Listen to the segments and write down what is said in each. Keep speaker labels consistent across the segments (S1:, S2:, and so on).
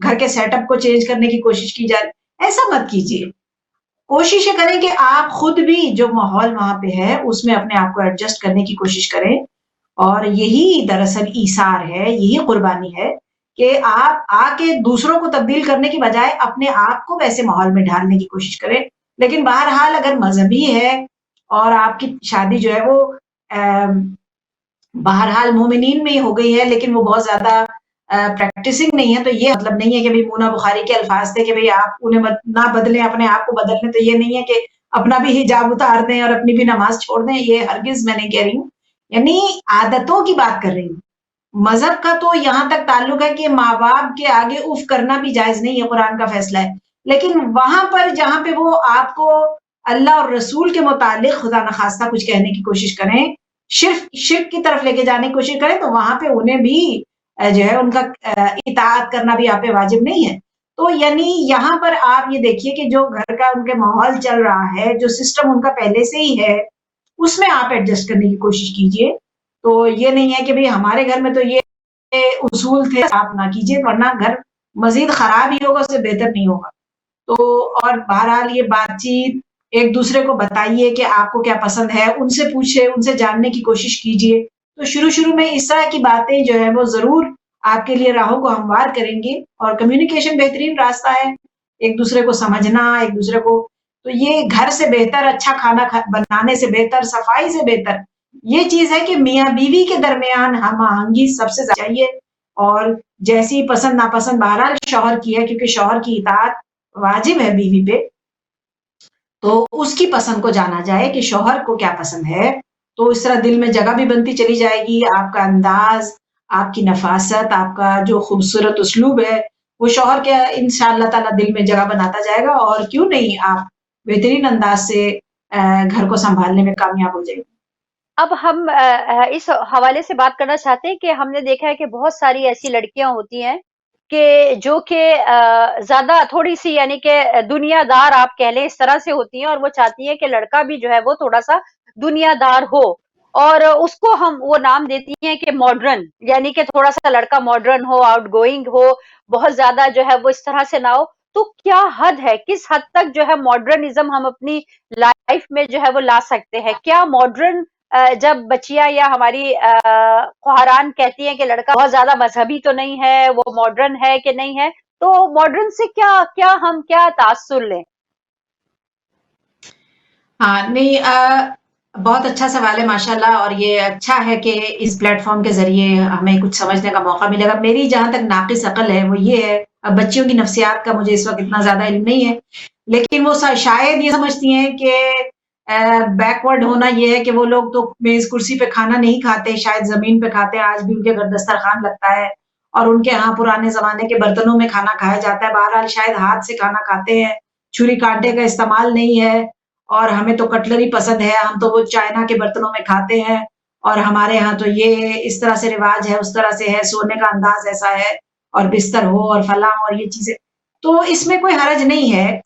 S1: گھر کے set up کو چینج کرنے کی کوشش کی جائے. ایسا مت کیجیے. کوشش یہ کریں کہ آپ خود بھی جو ماحول وہاں پہ ہے اس میں اپنے آپ کو ایڈجسٹ کرنے کی کوشش کریں. اور یہی دراصل ایثار ہے, یہی قربانی ہے کہ آپ آ کے دوسروں کو تبدیل کرنے کی بجائے اپنے آپ کو ویسے ماحول میں ڈھالنے کی کوشش کریں. لیکن بہرحال اگر مذہبی ہے اور آپ کی شادی جو ہے وہ بہرحال مومنین میں ہی ہو گئی ہے لیکن وہ بہت زیادہ پریکٹسنگ نہیں ہے, تو یہ مطلب نہیں ہے کہ بھئی مونا بخاری کے الفاظ تھے کہ بھئی آپ انہیں نہ بدلیں, اپنے آپ کو بدل لیں. تو یہ نہیں ہے کہ اپنا بھی حجاب اتار دیں اور اپنی بھی نماز چھوڑ دیں, یہ ہرگز میں نہیں کہہ رہی ہوں. یعنی عادتوں کی بات کر رہی ہوں. مذہب کا تو یہاں تک تعلق ہے کہ ماں باپ کے آگے اف کرنا بھی جائز نہیں ہے, قرآن کا فیصلہ ہے. لیکن وہاں پر جہاں پہ وہ آپ کو اللہ اور رسول کے متعلق خدا نخواستہ کچھ کہنے کی کوشش کریں, شرک کی طرف لے کے جانے کی کوشش کریں, تو وہاں پہ انہیں بھی جو ہے ان کا اطاعت کرنا بھی آپ پہ واجب نہیں ہے. تو یعنی یہاں پر آپ یہ دیکھیے کہ جو گھر کا ان کے ماحول چل رہا ہے, جو سسٹم ان کا پہلے سے ہی ہے, اس میں آپ ایڈجسٹ کرنے کی کوشش کیجیے. تو یہ نہیں ہے کہ بھئی ہمارے گھر میں تو یہ اصول تھے, آپ نہ کیجیے ورنہ گھر مزید خراب ہی ہوگا, اس سے بہتر نہیں ہوگا. تو اور بہرحال یہ بات چیت ایک دوسرے کو بتائیے کہ آپ کو کیا پسند ہے, ان سے پوچھے, ان سے جاننے کی کوشش کیجیے. تو شروع میں اس طرح کی باتیں جو ہے وہ ضرور آپ کے لیے راہوں کو ہموار کریں گے. اور کمیونیکیشن بہترین راستہ ہے, ایک دوسرے کو سمجھنا, ایک دوسرے کو. تو یہ گھر سے بہتر, اچھا کھانا بنانے سے بہتر, صفائی سے بہتر یہ چیز ہے کہ میاں بیوی کے درمیان ہم آہنگی سب سے زیادہ چاہیے. اور جیسی پسند ناپسند بہرحال شوہر کی ہے, کیونکہ شوہر کی اطاعت واجب ہے بیوی پہ, تو اس کی پسند کو جانا جائے کہ شوہر کو کیا پسند ہے. تو اس طرح دل میں جگہ بھی بنتی چلی جائے گی. آپ کا انداز, آپ کی نفاست, آپ کا جو خوبصورت اسلوب ہے وہ شوہر کے انشاءاللہ تعالی دل میں جگہ بناتا جائے گا, اور کیوں نہیں آپ بہترین انداز سے گھر کو سنبھالنے میں کامیاب ہو جائے گی.
S2: اب ہم اس حوالے سے بات کرنا چاہتے ہیں کہ ہم نے دیکھا ہے کہ بہت ساری ایسی لڑکیاں ہوتی ہیں کہ جو کہ زیادہ تھوڑی سی یعنی کہ دنیا دار آپ کہہ لیں اس طرح سے ہوتی ہیں, اور وہ چاہتی ہیں کہ لڑکا بھی جو ہے وہ تھوڑا سا دنیا دار ہو, اور اس کو ہم وہ نام دیتی ہیں کہ ماڈرن, یعنی کہ تھوڑا سا لڑکا ماڈرن ہو, آؤٹ گوئنگ ہو, بہت زیادہ جو ہے وہ اس طرح سے نہ ہو. تو کیا حد ہے, کس حد تک جو ہے ماڈرنزم ہم اپنی لائف میں جو ہے وہ لا سکتے ہیں؟ کیا ماڈرن جب بچیاں یا ہماری خواہران کہتی ہیں کہ لڑکا بہت زیادہ مذہبی تو نہیں ہے, وہ ماڈرن ہے کہ نہیں ہے, تو ماڈرن سے ہم کیا تاثر لیں؟
S1: ہاں نہیں, بہت اچھا سوال ہے ماشاءاللہ, اور یہ اچھا ہے کہ اس پلیٹ فارم کے ذریعے ہمیں کچھ سمجھنے کا موقع ملے گا. میری جہاں تک ناقص عقل ہے وہ یہ ہے, اب بچیوں کی نفسیات کا مجھے اس وقت اتنا زیادہ علم نہیں ہے, لیکن وہ شاید یہ سمجھتی ہیں کہ بیکورڈ ہونا یہ ہے کہ وہ لوگ تو میز کرسی پہ کھانا نہیں کھاتے, شاید زمین پہ کھاتے ہیں. آج بھی ان کے گھر دسترخوان لگتا ہے اور ان کے ہاں پرانے زمانے کے برتنوں میں کھانا کھایا جاتا ہے. بہرحال شاید ہاتھ سے کھانا کھاتے ہیں, چھری کانٹے کا استعمال نہیں ہے, اور ہمیں تو کٹلری پسند ہے, ہم تو وہ چائنا کے برتنوں میں کھاتے ہیں, اور ہمارے ہاں تو یہ اس طرح سے رواج ہے, اس طرح سے ہے, سونے کا انداز ایسا ہے, اور بستر ہو اور فلاں اور یہ چیزیں. تو اس میں کوئی حرج نہیں ہے,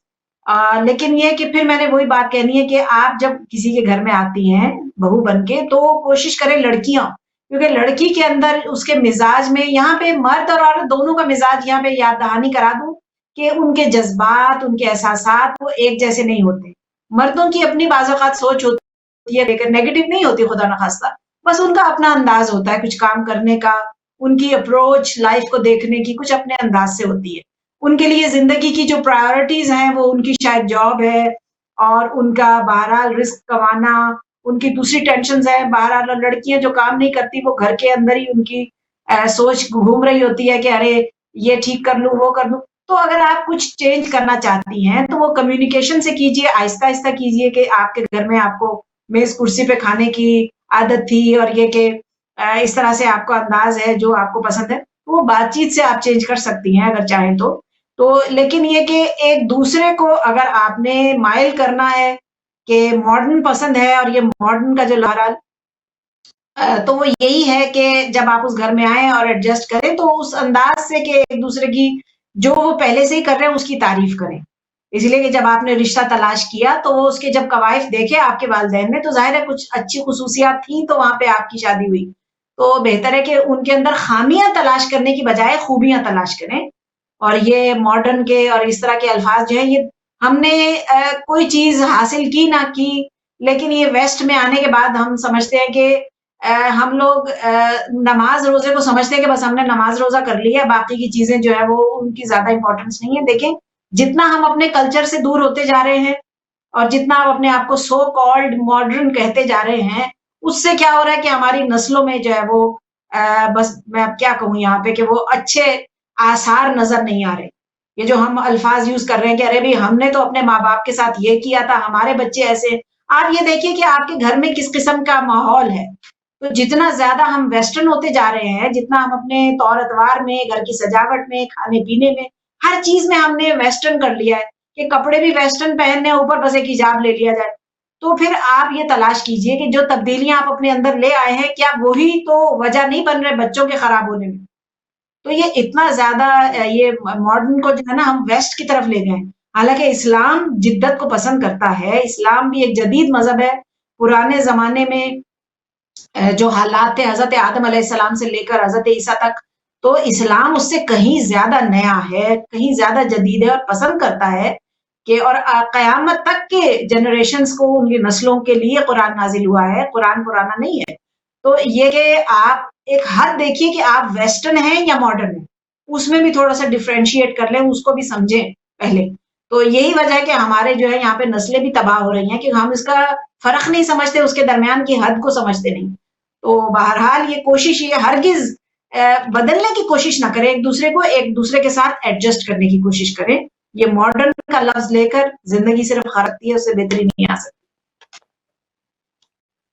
S1: لیکن یہ کہ پھر میں نے وہی بات کہنی ہے کہ آپ جب کسی کے گھر میں آتی ہیں بہو بن کے, تو کوشش کریں لڑکیاں, کیونکہ لڑکی کے اندر اس کے مزاج میں, یہاں پہ مرد اور عورت دونوں کا مزاج, یہاں پہ یاد دہانی کرا دوں کہ ان کے جذبات, ان کے احساسات وہ ایک جیسے نہیں ہوتے. مردوں کی اپنی بعض اوقات سوچ ہوتی ہے, لیکن نیگیٹو نہیں ہوتی خدا نخواستہ, بس ان کا اپنا انداز ہوتا ہے کچھ کام کرنے کا, ان کی اپروچ لائف کو دیکھنے کی کچھ اپنے انداز سے ہوتی ہے. ان کے لیے زندگی کی جو پرائیورٹیز ہیں وہ ان کی شاید جاب ہے, اور ان کا بہرحال رزق کمانا, ان کی دوسری ٹینشنز ہیں. بہرحال لڑکیاں جو کام نہیں کرتی وہ گھر کے اندر ہی ان کی سوچ گھوم رہی ہوتی ہے کہ ارے یہ ٹھیک کر لوں, وہ کر لوں. تو اگر آپ کچھ چینج کرنا چاہتی ہیں تو وہ کمیونیکیشن سے کیجیے, آہستہ آہستہ کیجیے, کہ آپ کے گھر میں آپ کو میز کرسی پہ کھانے کی عادت تھی, اور یہ کہ اس طرح سے آپ کا انداز ہے جو آپ کو پسند ہے, وہ بات چیت سے آپ چینج کر سکتی ہیں اگر چاہیں تو. لیکن یہ کہ ایک دوسرے کو اگر آپ نے مائل کرنا ہے کہ ماڈرن پسند ہے, اور یہ ماڈرن کا جو بہرحال تو وہ یہی ہے کہ جب آپ اس گھر میں آئیں اور ایڈجسٹ کریں تو اس انداز سے کہ ایک دوسرے کی جو وہ پہلے سے ہی کر رہے ہیں اس کی تعریف کریں. اس لیے کہ جب آپ نے رشتہ تلاش کیا تو وہ اس کے جب قوائف دیکھے آپ کے والدین نے, تو ظاہر ہے کچھ اچھی خصوصیات تھیں, تو وہاں پہ آپ کی شادی ہوئی. تو بہتر ہے کہ ان کے اندر خامیاں تلاش کرنے کی بجائے خوبیاں تلاش کریں, اور یہ ماڈرن کے اور اس طرح کے الفاظ جو ہیں یہ ہم نے کوئی چیز حاصل کی نہ کی، لیکن یہ ویسٹ میں آنے کے بعد ہم سمجھتے ہیں کہ ہم لوگ نماز روزے کو سمجھتے ہیں کہ بس ہم نے نماز روزہ کر لیا، باقی کی چیزیں جو ہے وہ ان کی زیادہ امپورٹنس نہیں ہے۔ دیکھیں جتنا ہم اپنے کلچر سے دور ہوتے جا رہے ہیں اور جتنا ہم اپنے آپ کو سو کالڈ ماڈرن کہتے جا رہے ہیں، اس سے کیا ہو رہا ہے کہ ہماری نسلوں میں جو ہے وہ بس میں اب کیا کہوں یہاں پہ کہ وہ اچھے آثار نظر نہیں آ رہے۔ یہ جو ہم الفاظ یوز کر رہے ہیں کہ ارے بھائی ہم نے تو اپنے ماں باپ کے ساتھ یہ کیا تھا، ہمارے بچے ایسے، آپ یہ دیکھیے کہ آپ کے گھر میں کس قسم کا ماحول ہے۔ تو جتنا زیادہ ہم ویسٹرن ہوتے جا رہے ہیں، جتنا ہم اپنے طور اتوار میں، گھر کی سجاوٹ میں، کھانے پینے میں، ہر چیز میں ہم نے ویسٹرن کر لیا ہے کہ کپڑے بھی ویسٹرن پہننے، اوپر بس ایک حجاب لے لیا جائے۔ تو پھر آپ یہ تلاش کیجئے کہ جو تبدیلیاں آپ اپنے اندر لے آئے ہیں، کیا وہی تو وجہ نہیں بن رہے بچوں کے خراب ہونے میں؟ تو یہ اتنا زیادہ یہ ماڈرن کو جو ہے نا ہم ویسٹ کی طرف لے گئے ہیں، حالانکہ اسلام جدت کو پسند کرتا ہے۔ اسلام بھی ایک جدید مذہب ہے۔ پرانے زمانے میں جو حالات تھے حضرت آدم علیہ السلام سے لے کر حضرت عیسیٰ تک، تو اسلام اس سے کہیں زیادہ نیا ہے، کہیں زیادہ جدید ہے، اور پسند کرتا ہے کہ اور قیامت تک کے جنریشنز کو، ان کی نسلوں کے لیے قرآن نازل ہوا ہے، قرآن پرانا نہیں ہے۔ تو یہ کہ آپ ایک حد دیکھیے کہ آپ ویسٹرن ہیں یا ماڈرن ہیں، اس میں بھی تھوڑا سا ڈیفرینشیٹ کر لیں، اس کو بھی سمجھیں پہلے۔ تو یہی وجہ ہے کہ ہمارے جو ہے یہاں پہ نسلیں بھی تباہ ہو رہی ہیں کہ ہم اس کا فرق نہیں سمجھتے، اس کے درمیان کی حد کو سمجھتے نہیں۔ تو بہرحال یہ کوشش، یہ ہرگز بدلنے کی کوشش نہ کریں، ایک دوسرے کے ساتھ ایڈجسٹ کرنے کی کوشش کریں۔ یہ ماڈرن کا لفظ لے کر زندگی صرف خرابتی ہے، اس سے بہتری نہیں آ سکتی۔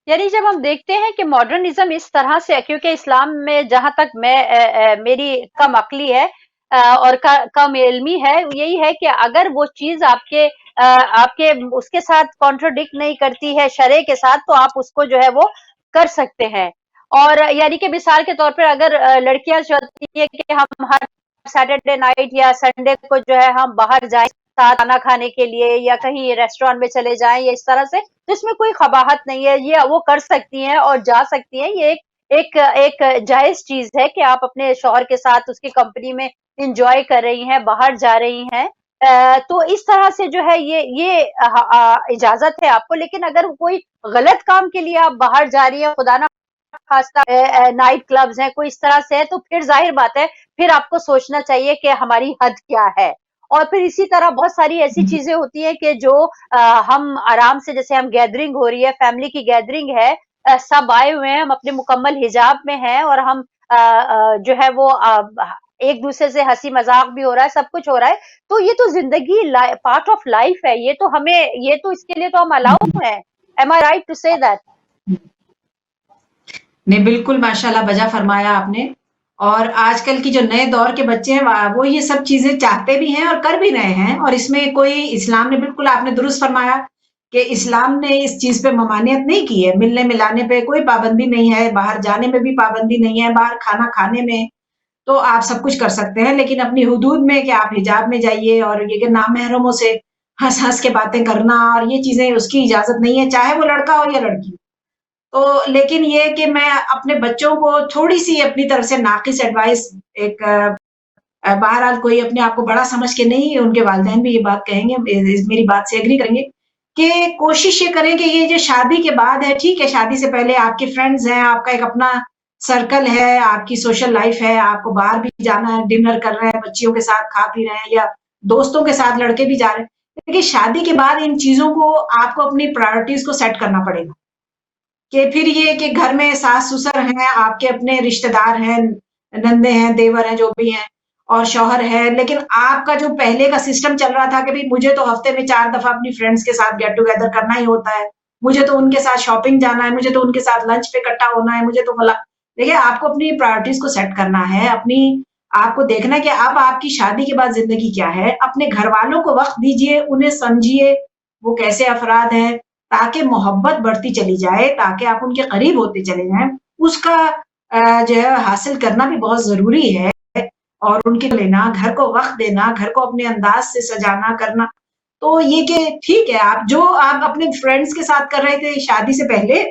S2: یعنی جب ہم دیکھتے ہیں کہ ماڈرنزم اس طرح سے، کیونکہ اسلام میں جہاں تک میری کم عقلی ہے اور کم علمی ہے، یہی ہے کہ اگر وہ چیز آپ کے اس کے ساتھ کانٹرڈکٹ نہیں کرتی ہے شرع کے ساتھ، تو آپ اس کو جو ہے وہ کر سکتے ہیں۔ اور یعنی کہ مثال کے طور پر اگر لڑکیاں چاہتی ہیں کہ ہم ہر سیٹرڈے نائٹ یا سنڈے کو جو ہے ہم باہر جائیں ساتھ کھانا کھانے کے لیے، یا کہیں ریسٹورینٹ میں چلے جائیں یا اس طرح سے، تو اس میں کوئی قباحت نہیں ہے، یہ وہ کر سکتی ہیں اور جا سکتی ہیں۔ یہ ایک جائز چیز ہے کہ آپ اپنے شوہر کے ساتھ اس کی کمپنی میں انجوائے کر رہی ہیں، باہر جا رہی ہیں۔ تو اس طرح سے جو ہے یہ اجازت ہے آپ کو۔ لیکن اگر کوئی غلط کام کے لیے آپ باہر جا رہی ہیں، خدا نہ خاصہ نائٹ کلبز ہیں، کوئی اس طرح سے ہے، تو پھر ظاہر بات ہے پھر آپ کو سوچنا چاہیے کہ ہماری حد کیا ہے۔ اور پھر اسی طرح بہت ساری ایسی چیزیں ہوتی ہیں کہ جو ہم آرام سے، جیسے ہم گیدرنگ ہو رہی ہے، فیملی کی گیدرنگ ہے، سب آئے ہوئے ہیں، ہم اپنے مکمل حجاب میں ہیں، اور ہم جو ہے وہ ایک دوسرے سے ہنسی مذاق بھی ہو رہا ہے، سب کچھ ہو رہا ہے، تو یہ تو زندگی پارٹ آف لائف ہے۔ یہ تو اس کے لیے تو ہم الاؤ ہیں۔ Am I right to say that؟
S1: نہیں بالکل، ماشاءاللہ بجا فرمایا آپ نے۔ اور آج کل کی جو نئے دور کے بچے ہیں وہ یہ سب چیزیں چاہتے بھی ہیں اور کر بھی رہے ہیں، اور اس میں کوئی، اسلام نے بالکل، آپ نے درست فرمایا کہ اسلام نے اس چیز پہ ممانعت نہیں کی ہے۔ ملنے ملانے پہ کوئی پابندی نہیں ہے، باہر جانے میں بھی پابندی نہیں ہے، باہر کھانا کھانے میں تو آپ سب کچھ کر سکتے ہیں، لیکن اپنی حدود میں کہ آپ حجاب میں جائیے، اور یہ کہ نامحرموں سے ہنس ہنس کے باتیں کرنا اور یہ چیزیں، اس کی اجازت نہیں ہے، چاہے وہ لڑکا ہو یا لڑکی۔ تو لیکن یہ کہ میں اپنے بچوں کو تھوڑی سی اپنی طرف سے ناقص ایڈوائس، ایک بہرحال کوئی اپنے آپ کو بڑا سمجھ کے نہیں، ان کے والدین بھی یہ بات کہیں گے، میری بات سے ایگری کریں گے، کہ کوشش یہ کریں کہ یہ جو شادی کے بعد ہے، ٹھیک ہے شادی سے پہلے آپ کے فرینڈز ہیں، آپ کا ایک اپنا سرکل ہے، آپ کی سوشل لائف ہے، آپ کو باہر بھی جانا ہے، ڈنر کر رہے ہیں بچیوں کے ساتھ، کھا پی رہے ہیں، یا دوستوں کے ساتھ لڑکے بھی جا رہے ہیں، لیکن شادی کے بعد ان چیزوں کو آپ کو اپنی پرائورٹیز کو سیٹ کرنا پڑے گا۔ کہ پھر یہ کہ گھر میں ساس سسر ہیں، آپ کے اپنے رشتہ دار ہیں، نندے ہیں، دیور ہیں، جو بھی ہیں، اور شوہر ہے، لیکن آپ کا جو پہلے کا سسٹم چل رہا تھا کہ بھئی مجھے تو ہفتے میں 4 دفعہ اپنی فرینڈز کے ساتھ گیٹ ٹوگیدر کرنا ہی ہوتا ہے، مجھے تو ان کے ساتھ شاپنگ جانا ہے، مجھے تو ان کے ساتھ لنچ پہ اکٹھا ہونا ہے، مجھے تو فلاں۔ دیکھیں آپ کو اپنی پرائورٹیز کو سیٹ کرنا ہے، آپ کو دیکھنا ہے کہ اب آپ کی شادی کے بعد زندگی کیا ہے، اپنے گھر والوں کو وقت دیجئے، انہیں سمجھیے وہ کیسے افراد ہیں، تاکہ محبت بڑھتی چلی جائے، تاکہ آپ ان کے قریب ہوتے چلے جائیں۔ اس کا جو ہے حاصل کرنا بھی بہت ضروری ہے، اور ان کے لینا، گھر کو وقت دینا، گھر کو اپنے انداز سے سجانا کرنا۔ تو یہ کہ ٹھیک ہے آپ اپنے فرینڈز کے ساتھ کر رہے تھے شادی سے پہلے،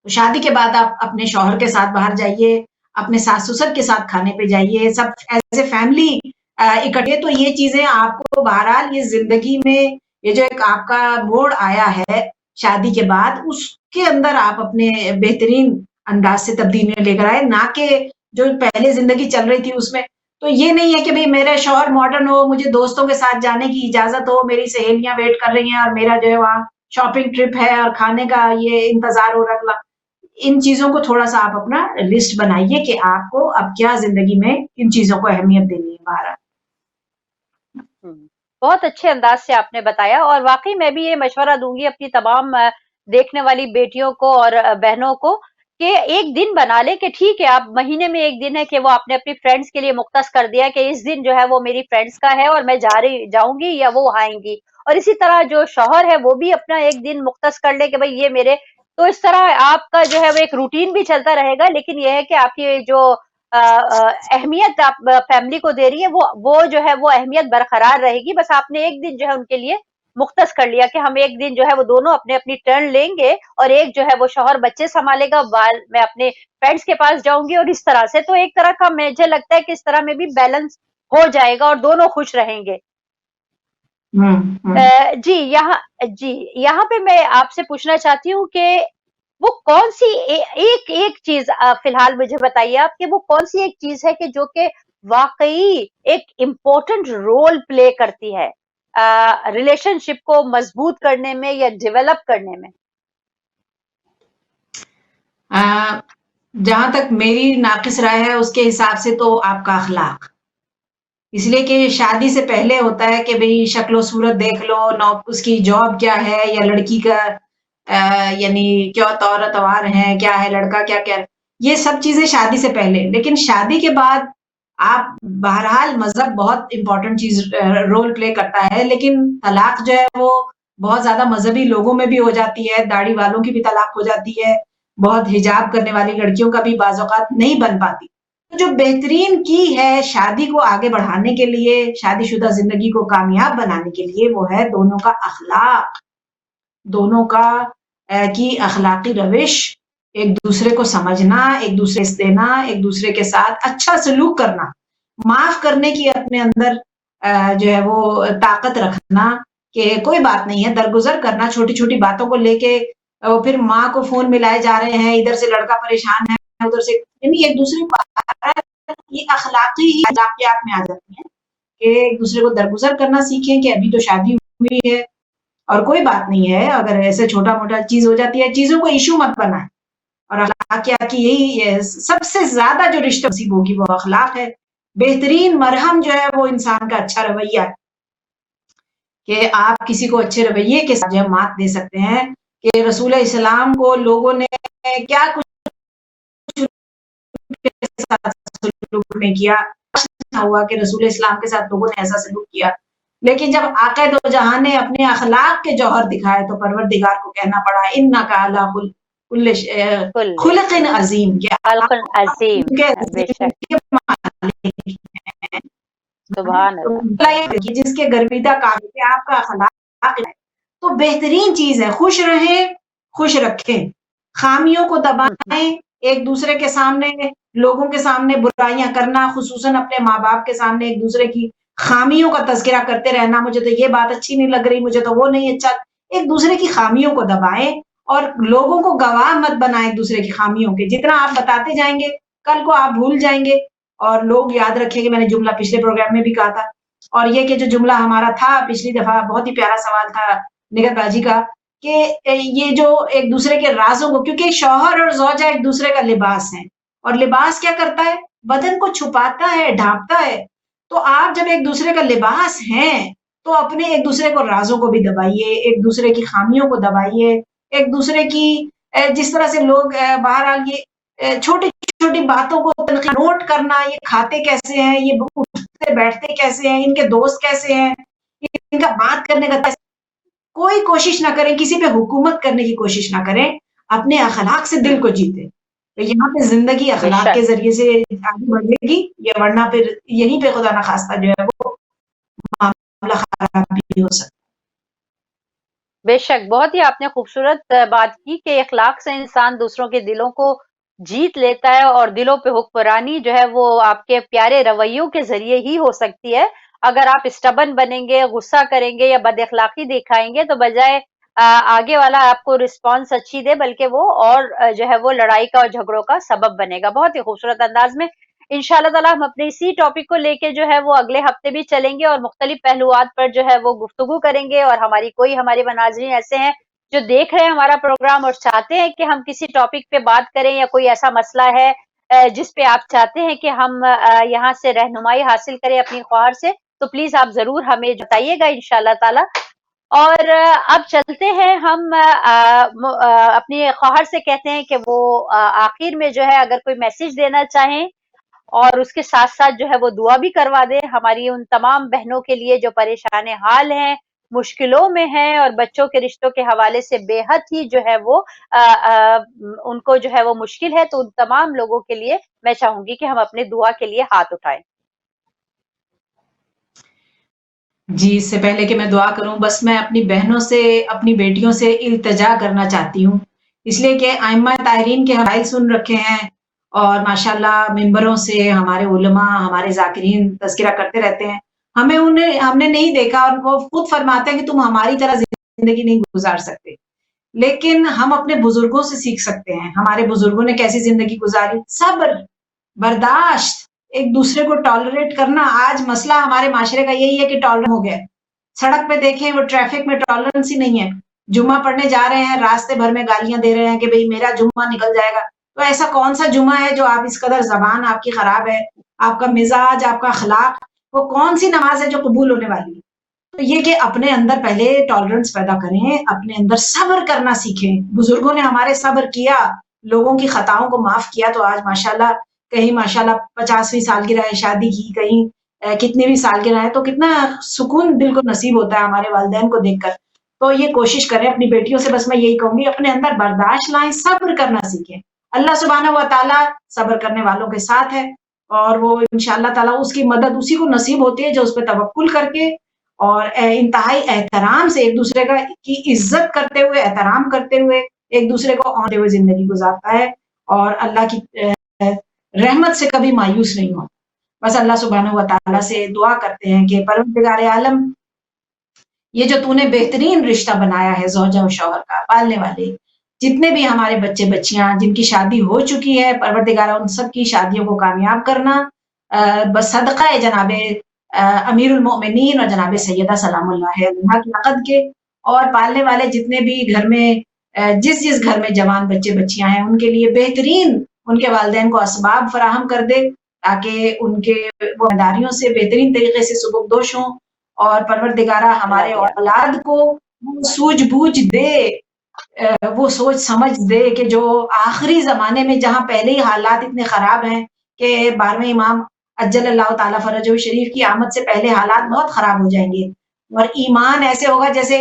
S1: تو شادی کے بعد آپ اپنے شوہر کے ساتھ باہر جائیے، اپنے ساس سسر کے ساتھ کھانے پہ جائیے، سب ایز اے فیملی اکٹھے. تو یہ چیزیں آپ کو بہرحال یہ زندگی میں یہ جو ایک آپ کا موڑ آیا ہے شادی کے بعد، اس کے اندر آپ اپنے بہترین انداز سے تبدیلیاں لے کر آئے، نہ کہ جو پہلے زندگی چل رہی تھی اس میں. تو یہ نہیں ہے کہ بھئی میرا شوہر ماڈرن ہو، مجھے دوستوں کے ساتھ جانے کی اجازت ہو، میری سہیلیاں ویٹ کر رہی ہیں اور میرا جو ہے وہاں شاپنگ ٹرپ ہے اور کھانے کا یہ انتظار ہو رکھلا. ان چیزوں کو تھوڑا سا آپ اپنا لسٹ بنائیے کہ آپ کو اب کیا زندگی میں ان چیزوں کو اہمیت دینی ہے. بہرحال
S2: بہت اچھے انداز سے آپ نے بتایا، اور واقعی میں بھی یہ مشورہ دوں گی اپنی تمام دیکھنے والی بیٹیوں کو اور بہنوں کو کہ ایک دن بنا لے کہ ٹھیک ہے، آپ مہینے میں ایک دن ہے کہ وہ آپ نے اپنی فرینڈس کے لیے مختص کر دیا کہ اس دن جو ہے وہ میری فرینڈس کا ہے اور میں جاؤں گی یا وہ آئیں گی. اور اسی طرح جو شوہر ہے وہ بھی اپنا ایک دن مختص کر لے کہ بھئی یہ میرے. تو اس طرح آپ کا جو ہے وہ ایک روٹین بھی چلتا رہے گا، لیکن یہ ہے کہ آپ کی جو اہمیت آپ فیملی کو دے رہی ہے وہ جو ہے وہ اہمیت برقرار رہے گی. بس آپ نے ایک دن جو ہے ان کے لیے مختص کر لیا کہ ہم ایک دن جو ہے وہ دونوں اپنے اپنی ٹرن لیں گے، اور ایک جو ہے وہ شوہر بچے سنبھالے گا، میں اپنے فرینڈس کے پاس جاؤں گی. اور اس طرح سے تو ایک طرح کا مجھے لگتا ہے کہ اس طرح میں بھی بیلنس ہو جائے گا اور دونوں خوش رہیں گے. جی یہاں پہ میں آپ سے پوچھنا چاہتی ہوں کہ وہ کون سی ایک چیز فی الحال مجھے بتائیے آپ کہ وہ کون سی ایک چیز ہے کہ جو کہ واقعی ایک امپورٹنٹ رول پلے کرتی ہے ریلیشن شپ کو مضبوط کرنے میں یا ڈیولپ کرنے میں.
S1: جہاں تک میری ناقص رائے ہے اس کے حساب سے تو آپ کا اخلاق. اس لیے کہ شادی سے پہلے ہوتا ہے کہ بھئی شکل و صورت دیکھ لو، اس کی جاب کیا ہے یا لڑکی کا یعنی کیا طور اتوار ہیں، کیا ہے لڑکا کیا یہ سب چیزیں شادی سے پہلے. لیکن شادی کے بعد آپ بہرحال مذہب بہت امپورٹنٹ چیز رول پلے کرتا ہے، لیکن طلاق جو ہے وہ بہت زیادہ مذہبی لوگوں میں بھی ہو جاتی ہے، داڑھی والوں کی بھی طلاق ہو جاتی ہے، بہت حجاب کرنے والی لڑکیوں کا بھی بعض اوقات نہیں بن پاتی. تو جو بہترین کی ہے شادی کو آگے بڑھانے کے لیے، شادی شدہ زندگی کو کامیاب بنانے کے لیے، وہ ہے دونوں کا اخلاق، دونوں کا کی اخلاقی روش، ایک دوسرے کو سمجھنا، ایک دوسرے سے دینا، ایک دوسرے کے ساتھ اچھا سلوک کرنا، معاف کرنے کی اپنے اندر جو ہے وہ طاقت رکھنا کہ کوئی بات نہیں ہے، درگزر کرنا چھوٹی چھوٹی باتوں کو لے کے. پھر ماں کو فون ملائے جا رہے ہیں، ادھر سے لڑکا پریشان ہے، ادھر سے، یعنی ایک دوسرے کو یہ اخلاقی ہی اخلاقیات میں آ جاتی ہیں کہ ایک دوسرے کو درگزر کرنا سیکھیں کہ ابھی تو شادی ہوئی ہے اور کوئی بات نہیں ہے، اگر ایسے چھوٹا موٹا چیز ہو جاتی ہے چیزوں کو ایشو مت بنائیں. اور اخلاقیات کی یہی سب سے زیادہ جو رشتہ نصیب ہوگی وہ اخلاق ہے. بہترین مرہم جو ہے وہ انسان کا اچھا رویہ ہے کہ آپ کسی کو اچھے رویے کے ساتھ جو ہے مات دے سکتے ہیں. کہ رسول اسلام کو لوگوں نے کیا کچھ سلوک نہیں کیا، ہوا کہ رسول اسلام کے ساتھ لوگوں نے ایسا سلوک کیا، لیکن جب آقا دو جہاں نے اپنے اخلاق کے جوہر دکھائے تو پروردگار کو کہنا پڑا انک علی خلق عظیم.
S2: خلق عظیم، بے شک، سبحان اللہ.
S1: جس کے گرویدہ کام کے آپ کا اخلاق ہے تو بہترین چیز ہے. خوش رہیں، خوش رکھیں، خامیوں کو دبائیں. ایک دوسرے کے سامنے، لوگوں کے سامنے برائیاں کرنا، خصوصاً اپنے ماں باپ کے سامنے ایک دوسرے کی خامیوں کا تذکرہ کرتے رہنا، مجھے تو یہ بات اچھی نہیں لگ رہی، مجھے تو وہ نہیں اچھا. ایک دوسرے کی خامیوں کو دبائیں اور لوگوں کو گواہ مت بنائیں ایک دوسرے کی خامیوں کے. جتنا آپ بتاتے جائیں گے کل کو آپ بھول جائیں گے. اور لوگ یاد رکھیں کہ میں نے جملہ پچھلے پروگرام میں بھی کہا تھا، اور یہ کہ جو جملہ ہمارا تھا پچھلی دفعہ، بہت ہی پیارا سوال تھا نگہت باجی کا، کہ یہ جو ایک دوسرے کے رازوں کو، کیونکہ شوہر اور زوجہ ایک دوسرے کا لباس ہے، اور لباس کیا کرتا ہے؟ بدن کو چھپاتا ہے، ڈھانپتا ہے. تو آپ جب ایک دوسرے کا لباس ہیں تو اپنے ایک دوسرے کو رازوں کو بھی دبائیے، ایک دوسرے کی خامیوں کو دبائیے، ایک دوسرے کی جس طرح سے لوگ بہرحال یہ چھوٹی چھوٹی باتوں کو نوٹ کرنا، یہ کھاتے کیسے ہیں، یہ اٹھتے بیٹھتے کیسے ہیں، ان کے دوست کیسے ہیں، ان کا بات کرنے کا کیسے. کوئی کوشش نہ کریں، کسی پہ حکومت کرنے کی کوشش نہ کریں، اپنے اخلاق سے دل کو جیتے. تو یہاں پہ زندگی اخلاق کے ذریعے سے آگے بڑھے گی، یا ورنہ پھر یہیں پہ خدا نخواستہ جو ہے وہ معاملہ خراب بھی ہو سکتا.
S2: بے شک، بہت ہی آپ نے خوبصورت بات کی کہ اخلاق سے انسان دوسروں کے دلوں کو جیت لیتا ہے اور دلوں پہ حکمرانی جو ہے وہ آپ کے پیارے رویوں کے ذریعے ہی ہو سکتی ہے. اگر آپ اسٹبن بنیں گے، غصہ کریں گے یا بد اخلاقی دکھائیں گے تو بجائے آگے والا آپ کو رسپانس اچھی دے بلکہ وہ اور جو ہے وہ لڑائی کا اور جھگڑوں کا سبب بنے گا. بہت ہی خوبصورت انداز میں انشاءاللہ تعالیٰ ہم اپنے اسی ٹاپک کو لے کے جو ہے وہ اگلے ہفتے بھی چلیں گے اور مختلف پہلوات پر جو ہے وہ گفتگو کریں گے. اور ہمارے ناظرین ایسے ہیں جو دیکھ رہے ہیں ہمارا پروگرام اور چاہتے ہیں کہ ہم کسی ٹاپک پہ بات کریں یا کوئی ایسا مسئلہ ہے جس پہ آپ چاہتے ہیں کہ ہم یہاں سے رہنمائی حاصل کریں اپنی خواہر سے، تو پلیز آپ ضرور ہمیں بتائیے گا انشاءاللہ تعالی. اور اب چلتے ہیں ہم اپنی خواہر سے کہتے ہیں کہ وہ آخر میں جو ہے اگر کوئی میسج دینا چاہیں اور اس کے ساتھ ساتھ جو ہے وہ دعا بھی کروا دیں ہماری ان تمام بہنوں کے لیے جو پریشان حال ہیں، مشکلوں میں ہیں اور بچوں کے رشتوں کے حوالے سے بے حد ہی جو ہے وہ ان کو جو ہے وہ مشکل ہے. تو ان تمام لوگوں کے لیے میں چاہوں گی کہ ہم اپنے دعا کے لیے ہاتھ اٹھائیں.
S1: جی، اس سے پہلے کہ میں دعا کروں، بس میں اپنی بہنوں سے، اپنی بیٹیوں سے التجا کرنا چاہتی ہوں، اس لیے کہ ائمہ طاہرین کے حوائل سن رکھے ہیں اور ماشاءاللہ ممبروں سے ہمارے علماء، ہمارے ذاکرین تذکرہ کرتے رہتے ہیں. ہم نے نہیں دیکھا اور وہ خود فرماتے ہیں کہ تم ہماری طرح زندگی نہیں گزار سکتے، لیکن ہم اپنے بزرگوں سے سیکھ سکتے ہیں. ہمارے بزرگوں نے کیسی زندگی گزاری، صبر، برداشت، ایک دوسرے کو ٹالریٹ کرنا. آج مسئلہ ہمارے معاشرے کا یہی ہے کہ ٹالرنٹ ہو گیا. سڑک پہ دیکھیں وہ ٹریفک میں ٹالرنس ہی نہیں ہے. جمعہ پڑھنے جا رہے ہیں، راستے بھر میں گالیاں دے رہے ہیں کہ بھئی میرا جمعہ نکل جائے گا. تو ایسا کون سا جمعہ ہے جو آپ اس قدر زبان آپ کی خراب ہے، آپ کا مزاج، آپ کا اخلاق، وہ کون سی نماز ہے جو قبول ہونے والی ہے؟ تو یہ کہ اپنے اندر پہلے ٹالرنس پیدا کریں، اپنے اندر صبر کرنا سیکھیں. بزرگوں نے ہمارے صبر کیا، لوگوں کی خطاؤں کو معاف کیا، تو آج ماشاءاللہ کہیں ماشاءاللہ 50ویں سالگرہ ہے شادی کی، کہیں کتنی بھی سالگرہ ہے، تو کتنا سکون دل کو نصیب ہوتا ہے ہمارے والدین کو دیکھ کر. تو یہ کوشش کریں اپنی بیٹیوں سے، بس میں یہی کہوں گی اپنے اندر برداشت لائیں، صبر کرنا سیکھیں. اللہ سبحانہ و تعالیٰ صبر کرنے والوں کے ساتھ ہے اور وہ انشاءاللہ تعالیٰ اس کی مدد اسی کو نصیب ہوتی ہے جو اس پہ توکل کر کے اور انتہائی احترام سے ایک دوسرے کی عزت کرتے ہوئے، احترام کرتے ہوئے، ایک دوسرے کو آتے ہوئے زندگی گزارتا ہے اور اللہ کی رحمت سے کبھی مایوس نہیں ہوتا. بس اللہ سبحانہ و تعالیٰ سے دعا کرتے ہیں کہ پروردگار عالم، یہ جو تو نے بہترین رشتہ بنایا ہے زوجہ و شوہر کا، پالنے والے جتنے بھی ہمارے بچے بچیاں جن کی شادی ہو چکی ہے، پروردگار ان سب کی شادیوں کو کامیاب کرنا بس صدقہ جناب امیر المؤمنین اور جناب سیدہ سلام اللہ علیہا کی عقد کے. اور پالنے والے جتنے بھی گھر میں جس گھر میں جوان بچے بچیاں ہیں ان کے لیے بہترین ان کے والدین کو اسباب فراہم کر دے تاکہ ان کے وہ داریوں سے بہترین طریقے سے سبکدوش ہوں. اور پروردگارہ ہمارے اولاد کو سوجھ بوجھ دے، وہ سوچ سمجھ دے کہ جو آخری زمانے میں جہاں پہلے ہی حالات اتنے خراب ہیں کہ 12ویں امام اجل اللہ تعالیٰ فرجہ شریف کی آمد سے پہلے حالات بہت خراب ہو جائیں گے اور ایمان ایسے ہوگا جیسے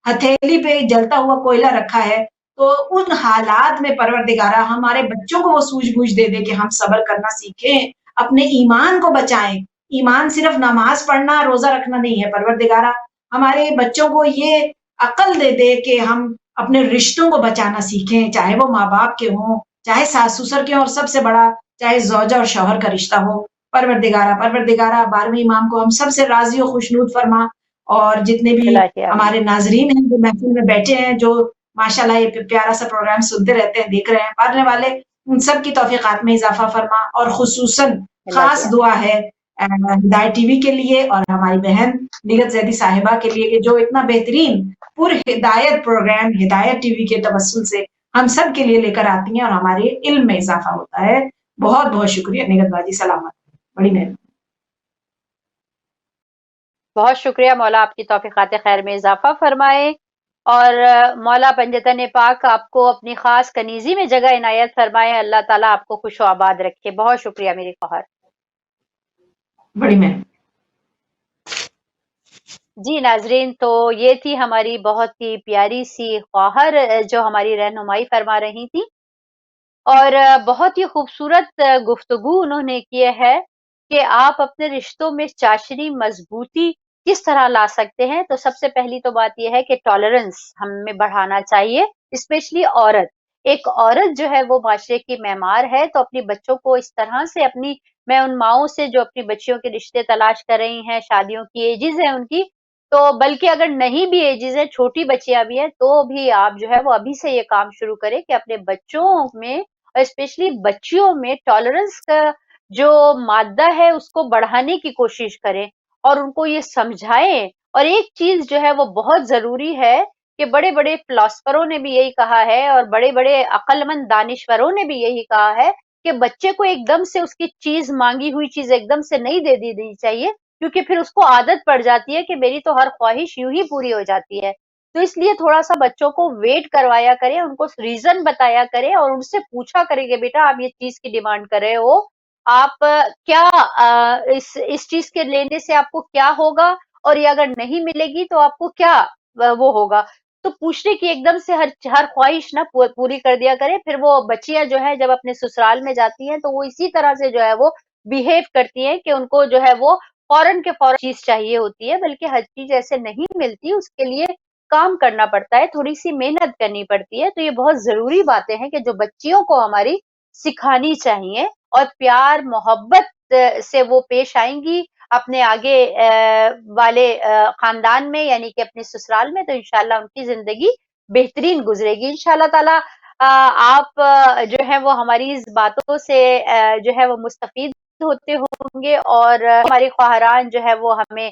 S1: ہتھیلی پہ جلتا ہوا کوئلہ رکھا ہے. تو ان حالات میں پروردگارہ ہمارے بچوں کو وہ سوجھ بوجھ دے دے کہ ہم صبر کرنا سیکھیں، اپنے ایمان کو بچائیں. ایمان صرف نماز پڑھنا روزہ رکھنا نہیں ہے. پروردگارہ ہمارے بچوں کو یہ عقل دے دے کہ ہم اپنے رشتوں کو بچانا سیکھیں، چاہے وہ ماں باپ کے ہوں، چاہے ساس سسر کے ہوں، اور سب سے بڑا چاہے زوجہ اور شوہر کا رشتہ ہو. پروردگارہ 12ویں امام کو ہم سب سے راضی و خوشنود فرما. اور جتنے بھی ہمارے ناظرین ہیں جو محفل میں بیٹھے ہیں، جو ماشاءاللہ یہ پیارا سا پروگرام سنتے رہتے ہیں، دیکھ رہے ہیں، پڑھنے والے، ان سب کی توفیقات میں اضافہ فرما. اور خصوصاً خاص دعا ہے ہدایت ٹی وی کے لیے اور ہماری بہن نیلت زیدی صاحبہ کے لیے کہ جو اتنا بہترین پر ہدایت پروگرام ہدایت ٹی وی کے توسل سے ہم سب کے لیے لے کر آتی ہیں اور ہمارے علم میں اضافہ ہوتا ہے. بہت بہت شکریہ نیلت باجی، سلامت، بڑی مہربانی.
S2: بہت شکریہ، مولا آپ کی توفیقات خیر میں اضافہ فرمائے اور مولا پنجتن پاک آپ کو اپنی خاص کنیزی میں جگہ عنایت فرمائے. اللہ تعالیٰ آپ کو خوش و آباد رکھے. بہت شکریہ میری خواہر.
S1: بڑی مہربانی.
S2: جی ناظرین، تو یہ تھی ہماری بہت ہی پیاری سی خواہر جو ہماری رہنمائی فرما رہی تھی اور بہت ہی خوبصورت گفتگو انہوں نے کی ہے کہ آپ اپنے رشتوں میں چاشنی مضبوطی کس طرح لا سکتے ہیں. تو سب سے پہلی تو بات یہ ہے کہ ٹالرنس ہمیں بڑھانا چاہیے، اسپیشلی عورت. ایک عورت جو ہے وہ معاشرے کی معمار ہے، تو اپنی بچوں کو اس طرح سے میں ان ماؤں سے جو اپنی بچیوں کے رشتے تلاش کر رہی ہیں، شادیوں کی ایجز ہیں ان کی، تو بلکہ اگر نہیں بھی ایجز ہیں، چھوٹی بچیاں بھی ہیں، تو بھی آپ جو ہے وہ ابھی سے یہ کام شروع کریں کہ اپنے بچوں میں اور اسپیشلی بچیوں میں ٹالرنس کا جو مادہ ہے اس کو بڑھانے کی کوشش کریں اور ان کو یہ سمجھائیں. اور ایک چیز جو ہے وہ بہت ضروری ہے کہ بڑے بڑے فلاسفروں نے بھی یہی کہا ہے اور بڑے بڑے عقل مند دانشوروں نے بھی یہی کہا ہے کہ بچے کو ایک دم سے اس کی چیز مانگی ہوئی چیز ایک دم سے نہیں دے دی چاہیے، کیونکہ پھر اس کو عادت پڑ جاتی ہے کہ میری تو ہر خواہش یوں ہی پوری ہو جاتی ہے. تو اس لیے تھوڑا سا بچوں کو ویٹ کروایا کرے، ان کو ریزن بتایا کرے اور ان سے پوچھا کرے کہ بیٹا آپ یہ چیز کی ڈیمانڈ کر رہے ہو، آپ کیا اس چیز کے لینے سے آپ کو کیا ہوگا اور یہ اگر نہیں ملے گی تو آپ کو کیا وہ ہوگا. تو پوچھنے کی ایک دم سے ہر خواہش نہ پوری کر دیا کرے. پھر وہ بچیاں جو ہے جب اپنے سسرال میں جاتی ہیں تو وہ اسی طرح سے جو ہے وہ بہیو کرتی ہیں کہ ان کو جو ہے وہ فوراً کے فوراً چیز چاہیے ہوتی ہے، بلکہ ہر چیز ایسے نہیں ملتی، اس کے لیے کام کرنا پڑتا ہے، تھوڑی سی محنت کرنی پڑتی ہے. تو یہ بہت ضروری باتیں ہیں کہ جو بچیوں کو ہماری سکھانی چاہیے اور پیار محبت سے وہ پیش آئیں گی اپنے آگے والے خاندان میں، یعنی کہ اپنے سسرال میں، تو انشاءاللہ ان کی زندگی بہترین گزرے گی. انشاءاللہ تعالی آپ جو ہے وہ ہماری اس باتوں سے جو ہے وہ مستفید ہوتے ہوں گے اور ہماری خواہران جو ہے وہ ہمیں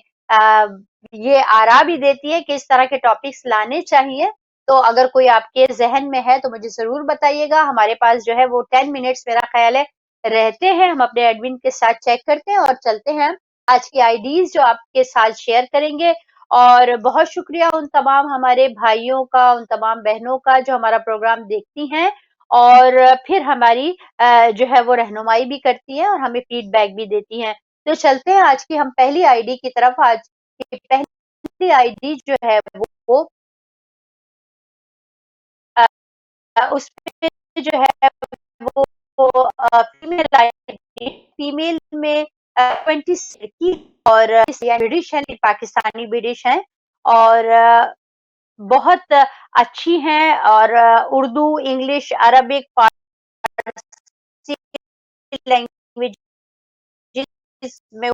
S2: یہ آرا بھی دیتی ہے کہ اس طرح کے ٹاپکس لانے چاہیے. تو اگر کوئی آپ کے ذہن میں ہے تو مجھے ضرور بتائیے گا. ہمارے پاس جو ہے وہ 10 منٹس میرا خیال ہے رہتے ہیں. ہم اپنے ایڈمن کے ساتھ چیک کرتے ہیں اور چلتے ہیں آج کی آئی ڈیز جو آپ کے ساتھ شیئر کریں گے. اور بہت شکریہ ان تمام ہمارے بھائیوں کا، ان تمام بہنوں کا جو ہمارا پروگرام دیکھتی ہیں اور پھر ہماری جو ہے وہ رہنمائی بھی کرتی ہیں اور ہمیں فیڈ بیک بھی دیتی ہیں. تو چلتے ہیں آج کی ہم پہلی آئی ڈی کی طرف. آج کی پہلی آئی ڈی جو ہے وہ اس پہ جو ہے وہ فیمیل آئی ڈی، فیمیل میں 26 کی اور برٹش ہے، پاکستانی برٹش ہیں اور بہت اچھی ہیں اور اردو، انگلش، عربک، فارسی لینگویج میں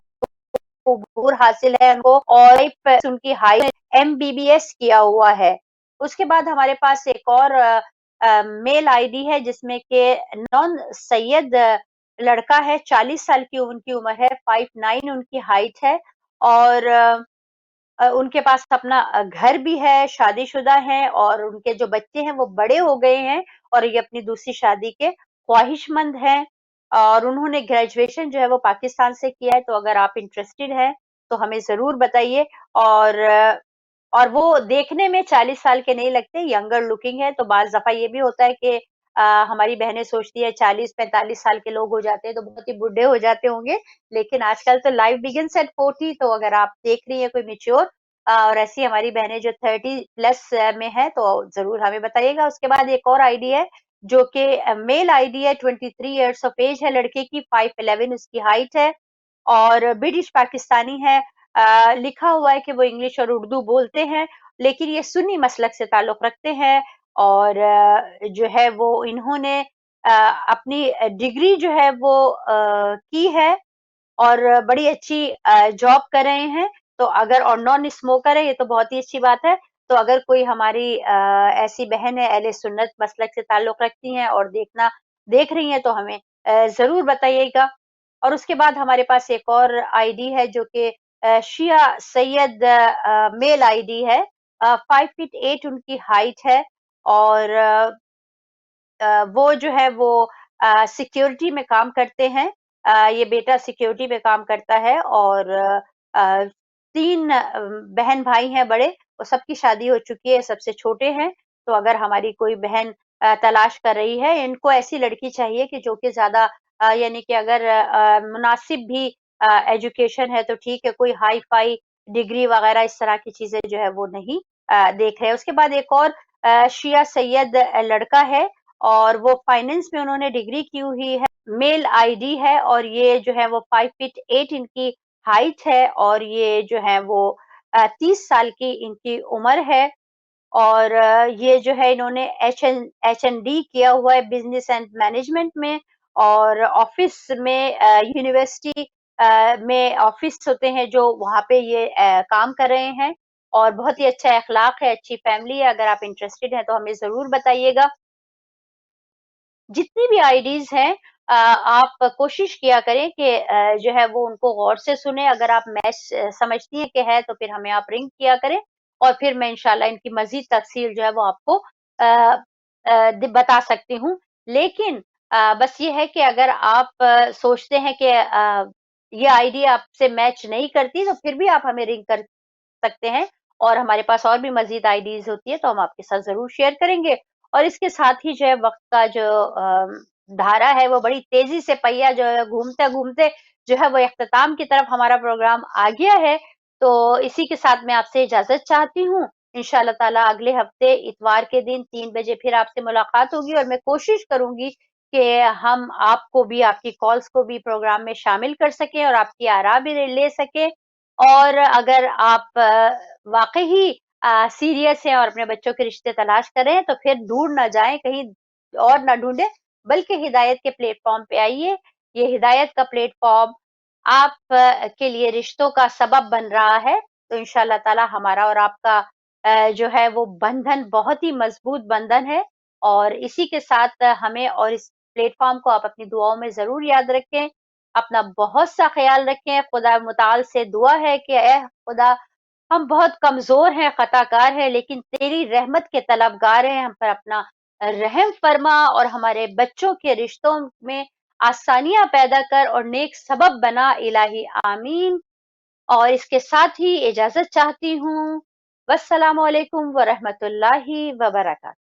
S2: عبور حاصل ہے ان کو اور ان کی ہائی MBBS کیا ہوا ہے. اس کے بعد ہمارے پاس ایک اور میل آئی ڈی ہے جس میں کہ نون سید لڑکا ہے، 40 سال کی ان کی عمر ہے، 5'9" ان کی ہائٹ ہے اور ان کے پاس اپنا گھر بھی ہے، شادی شدہ ہیں اور ان کے جو بچے ہیں وہ بڑے ہو گئے ہیں اور یہ اپنی دوسری شادی کے خواہش مند ہیں اور انہوں نے گریجویشن جو ہے وہ پاکستان سے کیا ہے. تو اگر آپ انٹرسٹڈ ہیں تو ہمیں ضرور بتائیے. اور وہ دیکھنے میں 40 سال کے نہیں لگتے، ینگر لکنگ ہے. تو بعض دفعہ یہ بھی ہوتا ہے کہ ہماری بہنیں سوچتی ہے 40-45 سال کے لوگ ہو جاتے ہیں تو بہت ہی بڈھے ہو جاتے ہوں گے، لیکن آج کل تو لائف بگنس ایٹ 40. تو اگر آپ دیکھ رہی ہیں کوئی میچور اور ایسی ہماری بہنیں جو 30+ میں ہے تو ضرور ہمیں بتائیے گا. اس کے بعد ایک اور آئی ڈی ہے جو کہ میل آئی ڈی ہے، 23 ایئرس آف ایج ہے لڑکے کی، 5'11" اس کی ہائٹ ہے اور برٹش پاکستانی ہے. لکھا ہوا ہے کہ وہ انگلش اور اردو بولتے ہیں لیکن یہ سنی مسلک سے تعلق رکھتے ہیں اور جو ہے وہ انہوں نے اپنی ڈگری جو ہے وہ کی ہے اور بڑی اچھی جاب کر رہے ہیں. تو اگر اور نان اسموکر ہے، یہ تو بہت ہی اچھی بات ہے. تو اگر کوئی ہماری ایسی بہن ہے اہل سنت مسلک سے تعلق رکھتی ہیں اور دیکھ رہی ہیں تو ہمیں ضرور بتائیے گا. اور اس کے بعد ہمارے پاس ایک اور آئی ڈی ہے جو کہ شیعہ سید میل آئی ڈی ہے، 5'8" ان کی ہائٹ ہے اور وہ جو ہے وہ سیکیورٹی میں کام کرتے ہیں. یہ بیٹا سیکیورٹی میں کام کرتا ہے اور 3 بہن بھائی ہیں بڑے، وہ سب کی شادی ہو چکی ہے، سب سے چھوٹے ہیں. تو اگر ہماری کوئی بہن تلاش کر رہی ہے، ان کو ایسی لڑکی چاہیے کہ جو کہ زیادہ یعنی کہ اگر مناسب بھی ایجوکیشن ہے تو ٹھیک ہے، کوئی ہائی فائی ڈگری وغیرہ اس طرح کی چیزیں جو ہے وہ نہیں دیکھ رہے. اس کے بعد ایک اور شیعہ سید لڑکا ہے اور وہ فائنینس میں انہوں نے ڈگری کی ہوئی ہے، میل آئی ڈی ہے اور یہ جو ہے وہ 5'8" ان کی ہائٹ ہے اور یہ جو ہے وہ 30 سال کی ان کی عمر ہے اور یہ جو ہے انہوں نے ایچ این ڈی کیا ہوا ہے بزنس اینڈ مینجمنٹ میں، اور آفس میں یونیورسٹی میں آفس ہوتے ہیں جو وہاں پہ یہ کام کر رہے ہیں، اور بہت ہی اچھا اخلاق ہے، اچھی فیملی ہے. اگر آپ انٹرسٹڈ ہیں تو ہمیں ضرور بتائیے گا. جتنی بھی آئی ڈیز ہیں آپ کوشش کیا کریں کہ جو ہے وہ ان کو غور سے سنیں. اگر آپ میچ سمجھتی ہیں کہ ہے تو پھر ہمیں آپ رنگ کیا کریں، اور پھر میں انشاءاللہ ان کی مزید تفصیل جو ہے وہ آپ کو بتا سکتی ہوں. لیکن بس یہ ہے کہ اگر آپ سوچتے ہیں کہ یہ آئی ڈی آپ سے میچ نہیں کرتی تو پھر بھی آپ ہمیں رنگ کر سکتے ہیں، اور ہمارے پاس اور بھی مزید آئی ڈیز ہوتی ہے تو ہم آپ کے ساتھ ضرور شیئر کریں گے. اور اس کے ساتھ ہی جو ہے وقت کا جو دھارا ہے وہ بڑی تیزی سے پہیا جو ہے گھومتے گھومتے جو ہے وہ اختتام کی طرف ہمارا پروگرام آ گیا ہے. تو اسی کے ساتھ میں آپ سے اجازت چاہتی ہوں. انشاءاللہ تعالیٰ اگلے ہفتے اتوار کے دن 3 بجے پھر آپ سے ملاقات ہوگی، اور میں کوشش کروں گی کہ ہم آپ کو بھی، آپ کی کالز کو بھی پروگرام میں شامل کر سکیں اور آپ کی آراء بھی لے سکیں. اور اگر آپ واقعی سیریس ہیں اور اپنے بچوں کے رشتے تلاش کریں تو پھر دور نہ جائیں، کہیں اور نہ ڈھونڈیں، بلکہ ہدایت کے پلیٹ فارم پہ آئیے. یہ ہدایت کا پلیٹ فارم آپ کے لیے رشتوں کا سبب بن رہا ہے. تو انشاءاللہ تعالی ہمارا اور آپ کا جو ہے وہ بندھن بہت ہی مضبوط بندھن ہے. اور اسی کے ساتھ ہمیں اور اس پلیٹ فارم کو آپ اپنی دعاؤں میں ضرور یاد رکھیں. اپنا بہت سا خیال رکھیں. خدا متعال سے دعا ہے کہ اے خدا، ہم بہت کمزور ہیں، خطا کار ہیں، لیکن تیری رحمت کے طلبگار ہیں. ہم پر اپنا رحم فرما اور ہمارے بچوں کے رشتوں میں آسانیاں پیدا کر اور نیک سبب بنا. الہی آمین. اور اس کے ساتھ ہی اجازت چاہتی ہوں. والسلام علیکم ورحمۃ اللہ وبرکاتہ.